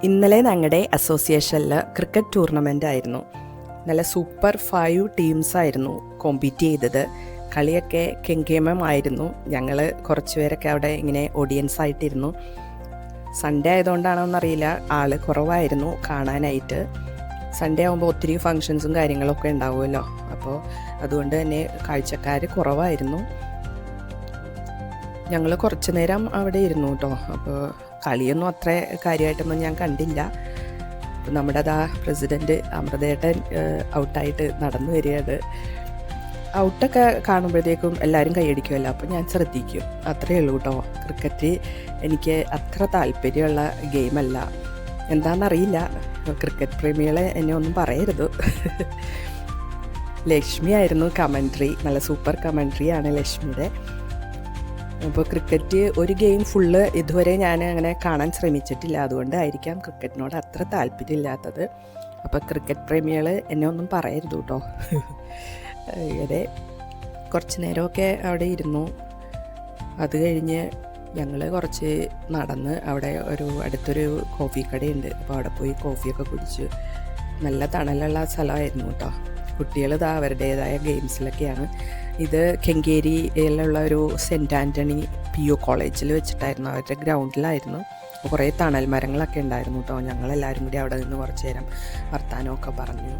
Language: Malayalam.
ഇന്നലെ ഞങ്ങളുടെ അസോസിയേഷനിൽ ക്രിക്കറ്റ് ടൂർണമെൻ്റ് ആയിരുന്നു. നല്ല സൂപ്പർ 5 ടീംസായിരുന്നു കോമ്പീറ്റ് ചെയ്തത്. കളിയൊക്കെ കെങ്കേമമായിരുന്നു. ഞങ്ങൾ കുറച്ച് പേരൊക്കെ അവിടെ ഇങ്ങനെ ഓഡിയൻസ് ആയിട്ടിരുന്നു. സൺഡേ ആയതുകൊണ്ടാണോന്നറിയില്ല, ആൾ കുറവായിരുന്നു കാണാനായിട്ട്. സൺഡേ ആകുമ്പോൾ ഒത്തിരി ഫങ്ഷൻസും കാര്യങ്ങളൊക്കെ ഉണ്ടാവുമല്ലോ, അപ്പോൾ അതുകൊണ്ട് തന്നെ കാഴ്ചക്കാർ കുറവായിരുന്നു. ഞങ്ങൾ കുറച്ച് നേരം അവിടെ ഇരുന്നു കേട്ടോ. അപ്പോൾ കളിയൊന്നും അത്ര കാര്യമായിട്ടൊന്നും ഞാൻ കണ്ടില്ല. അപ്പോൾ നമ്മുടെ പ്രസിഡൻറ്റ് അമൃതേട്ടൻ ഔട്ടായിട്ട് നടന്നു വരികയാണ്. ഔട്ടൊക്കെ കാണുമ്പോഴത്തേക്കും എല്ലാവരും കൈയടിക്കുമല്ലോ, അപ്പോൾ ഞാൻ ശ്രദ്ധിക്കും, അത്രയേ ഉള്ളൂ കേട്ടോ. ക്രിക്കറ്റ് എനിക്ക് അത്ര താല്പര്യമുള്ള ഗെയിമല്ല. എന്താണെന്നറിയില്ല, ക്രിക്കറ്റ് പ്രേമികളെ എന്നെ ഒന്നും പറയരുത്. ലക്ഷ്മി ആയിരുന്നു കമൻട്രി, നല്ല സൂപ്പർ കമൻട്രിയാണ് ലക്ഷ്മിയുടെ. അപ്പോൾ ക്രിക്കറ്റ് ഒരു ഗെയിം ഫുള്ള് ഇതുവരെ ഞാൻ അങ്ങനെ കാണാൻ ശ്രമിച്ചിട്ടില്ല, അതുകൊണ്ടായിരിക്കാം ക്രിക്കറ്റിനോട് അത്ര താല്പര്യമില്ലാത്തത്. അപ്പോൾ ക്രിക്കറ്റ് പ്രേമികൾ എന്നെ ഒന്നും പറയരുത് കേട്ടോ. ഇങ്ങനെ കുറച്ച് നേരമൊക്കെ അവിടെ ഇരുന്നു. അത് കഴിഞ്ഞ് ഞങ്ങൾ കുറച്ച് നടന്ന് അവിടെ അടുത്തൊരു കോഫി കടയുണ്ട്, അപ്പോൾ അവിടെ പോയി കോഫിയൊക്കെ കുടിച്ച്. നല്ല തണലുള്ള സ്ഥലമായിരുന്നു കേട്ടോ. കുട്ടികൾ അവരുടേതായ ഗെയിംസിലൊക്കെയാണ്. ഇത് കെങ്കേരിയിലുള്ള ഒരു സെൻറ്റ് ആൻ്റണി PU കോളേജിൽ വെച്ചിട്ടായിരുന്നു, അവരുടെ ഗ്രൗണ്ടിലായിരുന്നു. കുറേ തണൽ മരങ്ങളൊക്കെ ഉണ്ടായിരുന്നു കേട്ടോ. ഞങ്ങളെല്ലാവരും കൂടി അവിടെ നിന്ന് കുറച്ച് നേരം വർത്തമാനമൊക്കെ പറഞ്ഞു.